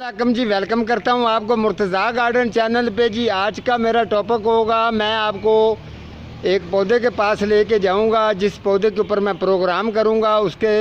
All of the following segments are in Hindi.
अस्सलाम जी, वेलकम करता हूं आपको मुर्तज़ा गार्डन चैनल पे जी। आज का मेरा टॉपिक होगा, मैं आपको एक पौधे के पास लेके जाऊंगा जिस पौधे के ऊपर मैं प्रोग्राम करूंगा। उसके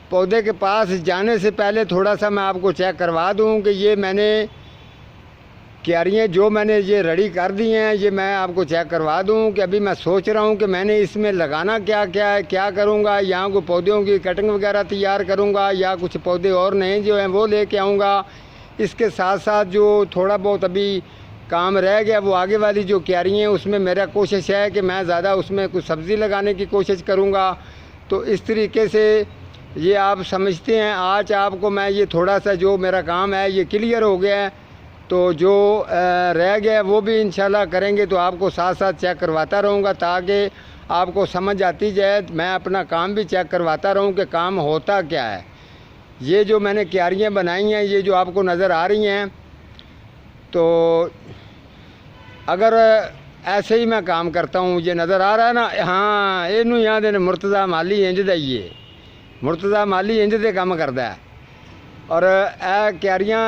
पौधे के पास जाने से पहले थोड़ा सा मैं आपको चेक करवा दूं कि ये मैंने क्यारियाँ जो मैंने ये रेडी कर दी हैं, ये मैं आपको चेक करवा दूं कि अभी मैं सोच रहा हूं कि मैंने इसमें लगाना क्या क्या है, क्या करूंगा। यहाँ को पौधों की कटिंग वगैरह तैयार करूंगा या कुछ पौधे और नए जो हैं वो लेके आऊँगा। इसके साथ साथ जो थोड़ा बहुत अभी काम रह गया वो आगे वाली जो क्यारियाँ हैं उसमें मेरा कोशिश है कि मैं ज़्यादा उसमें कुछ सब्ज़ी लगाने की कोशिश करूँगा। तो इस तरीके से ये आप समझते हैं। आज आपको मैं ये थोड़ा सा जो मेरा काम है ये क्लियर हो गया है, तो जो रह गया वो भी इंशाल्लाह करेंगे। तो आपको साथ साथ चेक करवाता रहूँगा ताकि आपको समझ आती जाए, मैं अपना काम भी चेक करवाता रहूँ कि काम होता क्या है। ये जो मैंने क्यारियाँ बनाई हैं, ये जो आपको नज़र आ रही हैं, तो अगर ऐसे ही मैं काम करता हूँ, ये नज़र आ रहा है ना, हाँ इनू याद है मुर्तज़ा माली इंज दा ही है, मुर्तज़ा माली इंज दे काम करता है। और ए क्यारियाँ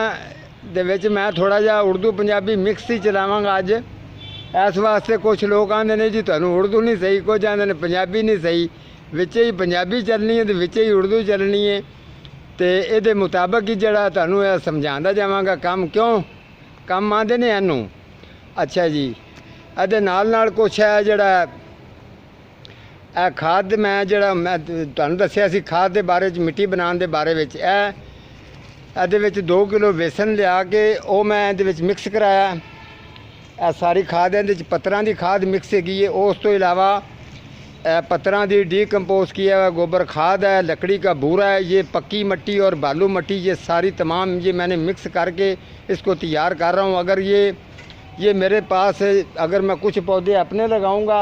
दे विच मैं थोड़ा जा उर्दू पंजाबी मिक्स ही चलावांगा अज। इस वास्ते कुछ लोग आंदे ने जी तुहानू उर्दू नहीं सही, कुछ आंदे ने पंजाबी नहीं सही, विच ही पंजाबी चलनी है तो विच ही उर्दू चलनी है। तो ये मुताबिक ही जड़ा तुहानू समझांदा जावांगा काम क्यों काम आंदे ने इनू। अच्छा जी, इहदे नाल कुछ है जड़ा खाद मैं जड़ा मैं तुहानू दस्सिया सी खाद के बारे मिट्टी बनाने के बारे में। ਇਹਦੇ ਵਿੱਚ 2 किलो बेसन लिया के वो मैं ਇਹਦੇ ਵਿੱਚ मिक्स कराया। ਇਹ सारी खाद ਇਹਦੇ ਵਿੱਚ पत्थरों की खाद मिक्स हैगी है। उस तो इलावा पत्थरों की डीकम्पोज किया हुआ गोबर खाद है, लकड़ी का बूरा है, ये पक्की मिट्टी और बालू मिट्टी, ये सारी तमाम ये मैंने मिक्स करके इसको तैयार कर रहा हूँ। अगर ये मेरे पास अगर मैं कुछ पौधे अपने लगाऊँगा,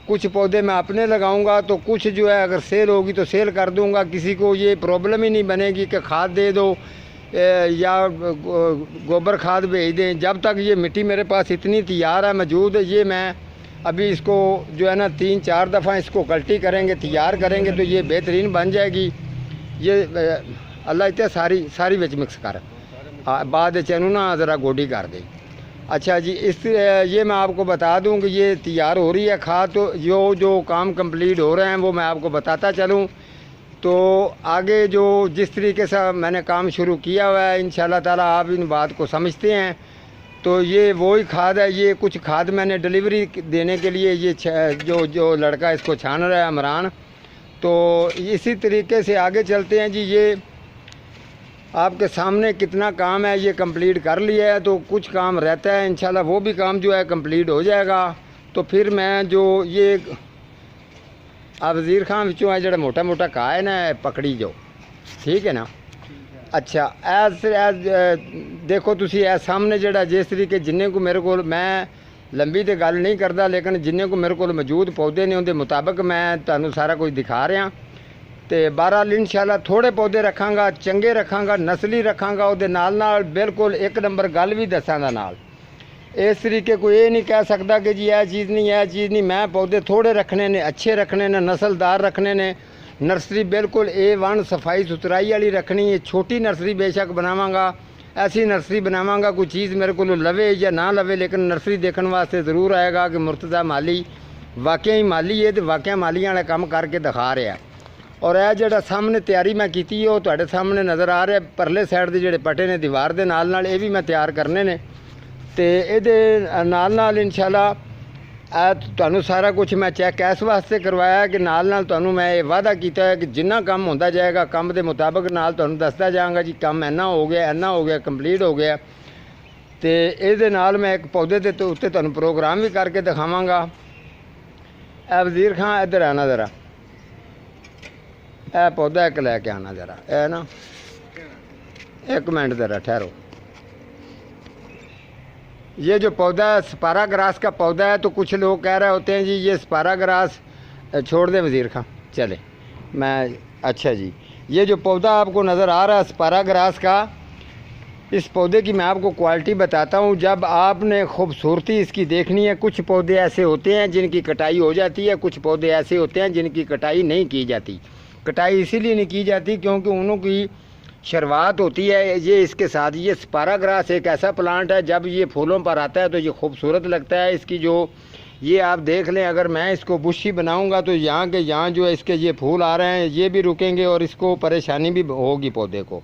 कुछ पौधे मैं अपने लगाऊँगा, तो कुछ जो है अगर सेल होगी तो सेल कर दूँगा। किसी को ये प्रॉब्लम ही नहीं बनेगी कि खाद दे दो या गोबर खाद भेज दें। जब तक ये मिट्टी मेरे पास इतनी तैयार है मौजूद है, ये मैं अभी इसको जो है ना 3-4 दफ़ा इसको कल्टी करेंगे, तैयार करेंगे, तो ये बेहतरीन बन जाएगी। ये अल्लाह इतने सारी विच मिक्स कर बाद चैनू ना ज़रा गोडी कर दे। अच्छा जी, ये मैं आपको बता दूं कि ये तैयार हो रही है खाद। तो जो काम कंप्लीट हो रहे हैं वो मैं आपको बताता चलूं। तो आगे जो जिस तरीके से मैंने काम शुरू किया हुआ है, इंशाल्लाह ताला आप इन बात को समझते हैं। तो ये वही खाद है। ये कुछ खाद मैंने डिलीवरी देने के लिए ये जो लड़का इसको छान रहा है इमरान, तो इसी तरीके से आगे चलते हैं जी। ये आपके सामने कितना काम है ये कंप्लीट कर लिया है, तो कुछ काम रहता है, इंशाल्लाह वो भी काम जो है कंप्लीट हो जाएगा। तो फिर मैं जो ये वज़ीर खान विचों है जो मोटा मोटा कहा है ना पकड़ी जो, ठीक है ना। अच्छा देखो तुसी सामने जड़ा जिस तरीके जिन्ने को मेरे को, मैं लंबी तो गल नहीं करता, लेकिन जिन्ने को मेरे को मौजूद पौधे ने उनके मुताबिक मैं तुहानू सारा कुछ दिखा रहा। तो बहरहाल इंशाल्लाह थोड़े पौधे रखांगा, चंगे रखांगा, नस्ली रखांगा, उहदे नाल बिल्कुल एक नंबर गल भी दसांगा नाल। इस तरीके को ये नहीं कह सकता कि जी यह चीज़ नहीं, यह चीज़ नहीं। मैं पौधे थोड़े रखने ने, अच्छे रखने ने, नस्लदार रखने ने। नर्सरी बिल्कुल A1 सफाई सुथराई वाली रखनी है। छोटी नर्सरी बेशक बनावांगा, ऐसी नर्सरी बनावांगा कोई चीज़ मेरे को लवे या ना लवे, लेकिन नर्सरी देखने वास्ते ज़रूर आएगा कि मुर्तज़ा माली वाकई ही माली है, तो वाकई मालियां वाला काम करके दिखा रहा। और यह जो सामने तैयारी मैं की है वो तुहाडे सामने नज़र आ रहा है। परले साइड के जोड़े पटे ने दीवार के नाल ये भी मैं तैयार करने ने। तो ये नाल इंशाल्लाह तुहानू सारा कुछ मैं चेक इस वास्ते करवाया कि नाल तुहानू मैं ये वादा किया है कि जिन्ना काम होता जाएगा काम के मुताबिक नाल तुहानू दसदा जाऊँगा जी काम इन्ना हो गया कंप्लीट हो गया। तो ये नाल मैं एक पौधे के उत्ते तुहानू प्रोग्राम भी करके दिखावांगा। वज़ीर खान इधर आना ज़रा, यह पौधा एक लैके आना ज़रा, है ना, एक मिनट ज़रा ठहरो। ये जो पौधा है स्पारा ग्रास का पौधा है। तो कुछ लोग कह रहे होते हैं जी ये स्पारा ग्रास छोड़ दे वज़ीर खां, चले मैं। अच्छा जी, ये जो पौधा आपको नज़र आ रहा है स्पारा ग्रास का, इस पौधे की मैं आपको क्वालिटी बताता हूँ। जब आपने खूबसूरती इसकी देखनी है, कुछ पौधे ऐसे होते हैं जिनकी कटाई हो जाती है, कुछ पौधे ऐसे होते हैं जिनकी कटाई नहीं की जाती। कटाई इसीलिए नहीं की जाती क्योंकि उन्हों की शुरुआत होती है ये इसके साथ। ये स्पाराग्रास एक ऐसा प्लांट है, जब ये फूलों पर आता है तो ये खूबसूरत लगता है। इसकी जो ये आप देख लें, अगर मैं इसको बुशी बनाऊंगा तो यहाँ के यहाँ जो है इसके ये फूल आ रहे हैं, ये भी रुकेंगे और इसको परेशानी भी होगी पौधे को।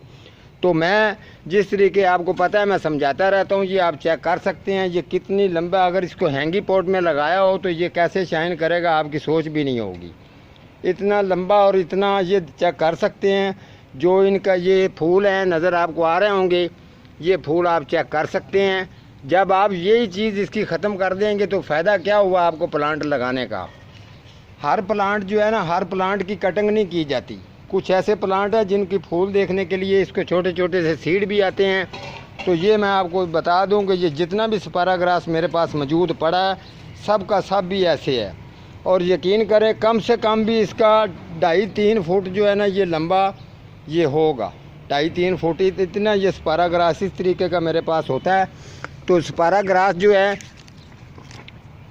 तो मैं जिस तरीके आपको पता है मैं समझाता रहता हूँ, ये आप चेक कर सकते हैं ये कितनी लंबा, अगर इसको हैंगी पॉट में लगाया हो तो ये कैसे शाइन करेगा आपकी सोच भी नहीं होगी। इतना लंबा और इतना ये चेक कर सकते हैं। जो इनका ये फूल हैं नज़र आपको आ रहे होंगे, ये फूल आप चेक कर सकते हैं। जब आप यही चीज़ इसकी ख़त्म कर देंगे तो फ़ायदा क्या हुआ आपको प्लांट लगाने का। हर प्लांट जो है ना, हर प्लांट की कटिंग नहीं की जाती। कुछ ऐसे प्लांट हैं जिनकी फूल देखने के लिए इसको छोटे छोटे से सीड भी आते हैं। तो ये मैं आपको बता दूं कि ये जितना भी स्पाराग्रास मेरे पास मौजूद पड़ा है सब का सब भी ऐसे है। और यकीन करें कम से कम भी इसका 2.5-3 फुट जो है ना ये लंबा ये होगा, 2.5-3 फुट इतना ये स्पाराग्रास इस तरीके का मेरे पास होता है। तो स्पाराग्रास जो है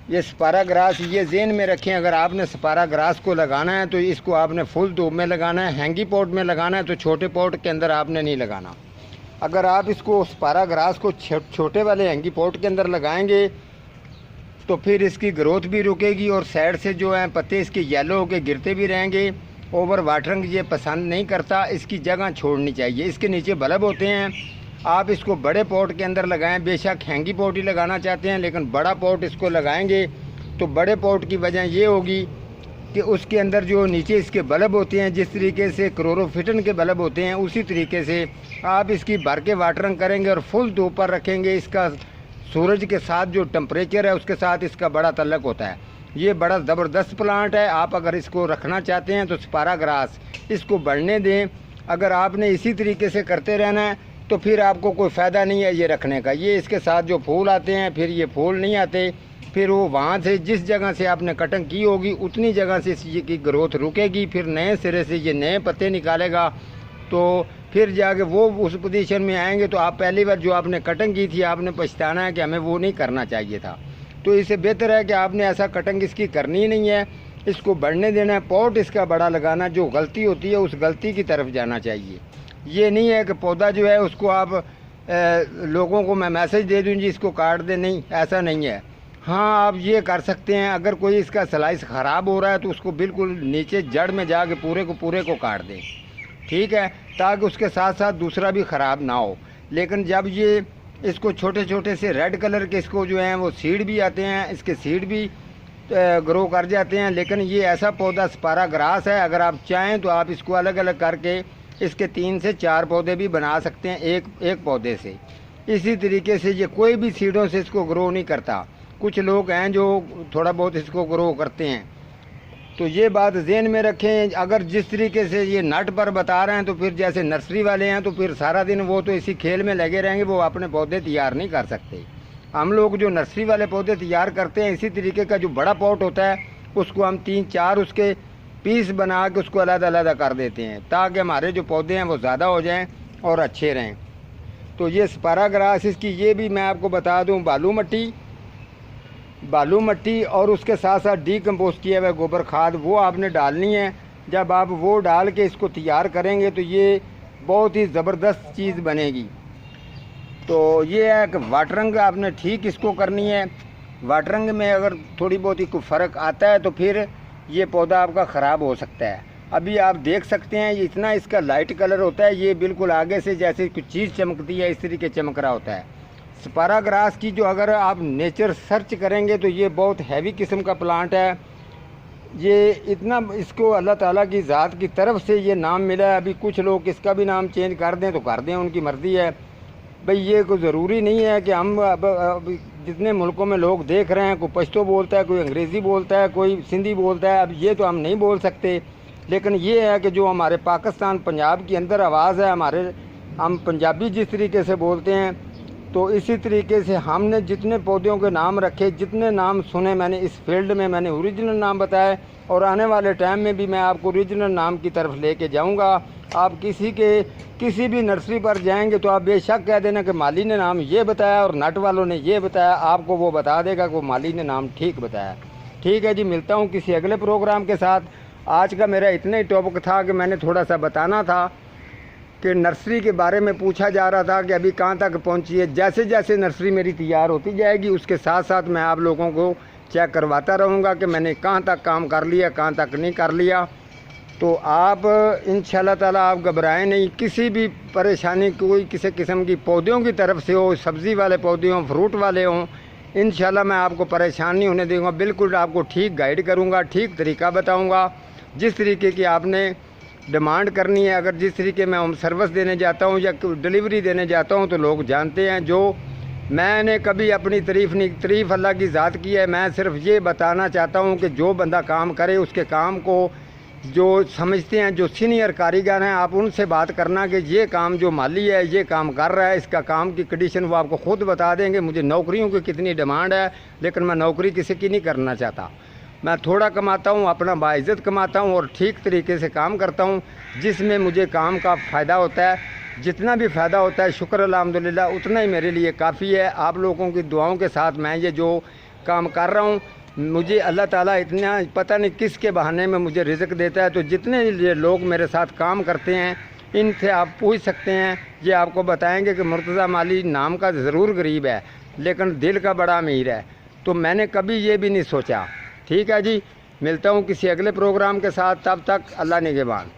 ये स्पाराग्रास ये ज़हन में रखें, अगर आपने स्पाराग्रास को लगाना है तो इसको आपने फुल धूप में लगाना है, हैंगी पॉट में लगाना है, तो छोटे पॉट के अंदर आपने नहीं लगाना। अगर आप इसको स्पाराग्रास को छोटे वाले हैंगी पॉट के अंदर लगाएंगे तो फिर इसकी ग्रोथ भी रुकेगी और साइड से जो है पत्ते इसके येलो होकर गिरते भी रहेंगे। ओवर वाटरिंग ये पसंद नहीं करता, इसकी जगह छोड़नी चाहिए। इसके नीचे बल्ब होते हैं, आप इसको बड़े पॉट के अंदर लगाएं। बेशक हैंगी पॉट ही लगाना चाहते हैं लेकिन बड़ा पॉट इसको लगाएंगे तो बड़े पॉट की वजह ये होगी कि उसके अंदर जो नीचे इसके बल्ब होते हैं, जिस तरीके से क्लोरोफिटन के बल्ब होते हैं उसी तरीके से आप इसकी भर के वाटरिंग करेंगे और फुल धूप पर रखेंगे। इसका सूरज के साथ जो टेम्परेचर है उसके साथ इसका बड़ा तल्लक होता है। ये बड़ा ज़बरदस्त प्लांट है। आप अगर इसको रखना चाहते हैं तो स्पाराग्रास इसको बढ़ने दें। अगर आपने इसी तरीके से करते रहना है तो फिर आपको कोई फ़ायदा नहीं है ये रखने का। ये इसके साथ जो फूल आते हैं फिर ये फूल नहीं आते, फिर वो वहाँ से जिस जगह से आपने कटिंग की होगी उतनी जगह से इसकी ग्रोथ रुकेगी, फिर नए सिरे से ये नए पत्ते निकालेगा। तो फिर जाके वो उस पोजीशन में आएंगे तो आप पहली बार जो आपने कटिंग की थी आपने पछताना है कि हमें वो नहीं करना चाहिए था। तो इससे बेहतर है कि आपने ऐसा कटिंग इसकी करनी ही नहीं है, इसको बढ़ने देना है। पॉट इसका बड़ा लगाना, जो गलती होती है उस गलती की तरफ जाना चाहिए। ये नहीं है कि पौधा जो है उसको आप लोगों को मैं मैसेज दे दूँ जी इसको काट दे, नहीं, ऐसा नहीं है। हाँ, आप ये कर सकते हैं, अगर कोई इसका स्लाइस ख़राब हो रहा है तो उसको बिल्कुल नीचे जड़ में जाके पूरे को काट दें, ठीक है, ताकि उसके साथ साथ दूसरा भी ख़राब ना हो। लेकिन जब ये इसको छोटे छोटे से रेड कलर के इसको जो हैं वो सीड भी आते हैं, इसके सीड भी ग्रो कर जाते हैं। लेकिन ये ऐसा पौधा स्पाराग्रास है, अगर आप चाहें तो आप इसको अलग अलग करके इसके 3 से 4 पौधे भी बना सकते हैं एक पौधे से। इसी तरीके से ये कोई भी सीडों से इसको ग्रो नहीं करता। कुछ लोग हैं जो थोड़ा बहुत इसको ग्रो करते हैं। तो ये बात ज़हन में रखें। अगर जिस तरीके से ये नट पर बता रहे हैं तो फिर जैसे नर्सरी वाले हैं तो फिर सारा दिन वो तो इसी खेल में लगे रहेंगे, वो अपने पौधे तैयार नहीं कर सकते। हम लोग जो नर्सरी वाले पौधे तैयार करते हैं इसी तरीके का जो बड़ा पॉट होता है उसको हम 3-4 उसके पीस बना के उसको अलग-अलग कर देते हैं ताकि हमारे जो पौधे हैं वो ज़्यादा हो जाएं और अच्छे रहें। तो ये स्पाराग्रास इसकी ये भी मैं आपको बता दूं, बालू मट्टी और उसके साथ साथ डीकम्पोस्ट किया हुआ गोबर खाद वो आपने डालनी है। जब आप वो डाल के इसको तैयार करेंगे तो ये बहुत ही ज़बरदस्त चीज़ बनेगी। तो ये है कि वाटरिंग आपने ठीक इसको करनी है। वाटरिंग में अगर थोड़ी बहुत ही कोई फ़र्क आता है तो फिर ये पौधा आपका ख़राब हो सकता है। अभी आप देख सकते हैं इतना इसका लाइट कलर होता है, ये बिल्कुल आगे से जैसे कुछ चीज़ चमकती है इस तरीके चमक रहा होता है। स्पाराग्रास की जो अगर आप नेचर सर्च करेंगे तो ये बहुत हैवी किस्म का प्लांट है। ये इतना इसको अल्लाह ताला की ज़ात की तरफ से ये नाम मिला है। अभी कुछ लोग इसका भी नाम चेंज कर दें तो कर दें, उनकी मर्ज़ी है भाई। ये कोई ज़रूरी नहीं है कि हम अब जितने मुल्कों में लोग देख रहे हैं, कोई पश्तो बोलता है, कोई अंग्रेज़ी बोलता है, कोई सिंधी बोलता है, अब ये तो हम नहीं बोल सकते। लेकिन ये है कि जो हमारे पाकिस्तान पंजाब के अंदर आवाज़ है, हम पंजाबी जिस तरीके से बोलते हैं तो इसी तरीके से हमने जितने पौधों के नाम रखे, जितने नाम सुने मैंने इस फील्ड में, मैंने ओरिजिनल नाम बताए और आने वाले टाइम में भी मैं आपको ओरिजिनल नाम की तरफ लेके जाऊंगा। आप किसी भी नर्सरी पर जाएंगे तो आप बेशक कह देना कि माली ने नाम ये बताया और नट वालों ने ये बताया, आपको वो बता देगा कि माली ने नाम ठीक बताया। ठीक है जी, मिलता हूँ किसी अगले प्रोग्राम के साथ। आज का मेरा इतना ही टॉपिक था कि मैंने थोड़ा सा बताना था कि नर्सरी के बारे में पूछा जा रहा था कि अभी कहाँ तक पहुँची है। जैसे जैसे नर्सरी मेरी तैयार होती जाएगी उसके साथ साथ मैं आप लोगों को चेक करवाता रहूँगा कि मैंने कहाँ तक काम कर लिया, कहाँ तक नहीं कर लिया। तो आप इंशाल्लाह ताला आप घबराएं नहीं, किसी भी परेशानी कोई किसी किस्म की पौधों की तरफ से हो, सब्ज़ी वाले पौधे हों, फ्रूट वाले हों, इंशाल्लाह मैं आपको परेशानी नहीं होने दूँगा। बिल्कुल आपको ठीक गाइड करूँगा, ठीक तरीका बताऊँगा। जिस तरीके की आपने डिमांड करनी है, अगर जिस तरीके मैं होम सर्विस देने जाता हूँ या डिलीवरी देने जाता हूँ तो लोग जानते हैं। जो मैंने कभी अपनी तारीफ़ अल्लाह की ज़ात की है। मैं सिर्फ ये बताना चाहता हूँ कि जो बंदा काम करे उसके काम को जो समझते हैं, जो सीनियर कारीगर हैं, आप उनसे बात करना कि ये काम जो माली है ये काम कर रहा है, इसका काम की कंडीशन वो आपको ख़ुद बता देंगे। मुझे नौकरियों की कितनी डिमांड है, लेकिन मैं नौकरी किसी की नहीं करना चाहता। मैं थोड़ा कमाता हूँ, अपना बाइज़्ज़त कमाता हूँ और ठीक तरीके से काम करता हूँ जिसमें मुझे काम का फ़ायदा होता है। जितना भी फ़ायदा होता है शुक्र अल्हम्दुलिल्लाह उतना ही मेरे लिए काफ़ी है। आप लोगों की दुआओं के साथ मैं ये जो काम कर रहा हूँ, मुझे अल्लाह ताला इतना पता नहीं किसके बहाने में मुझे रिज़्क़ देता है। तो जितने लोग मेरे साथ काम करते हैं इनसे आप पूछ सकते हैं, ये आपको बताएंगे कि मुर्तज़ा माली नाम का ज़रूर गरीब है लेकिन दिल का बड़ा अमीर है। तो मैंने कभी ये भी नहीं सोचा। ठीक है जी, मिलता हूँ किसी अगले प्रोग्राम के साथ, तब तक अल्लाह निगहबान।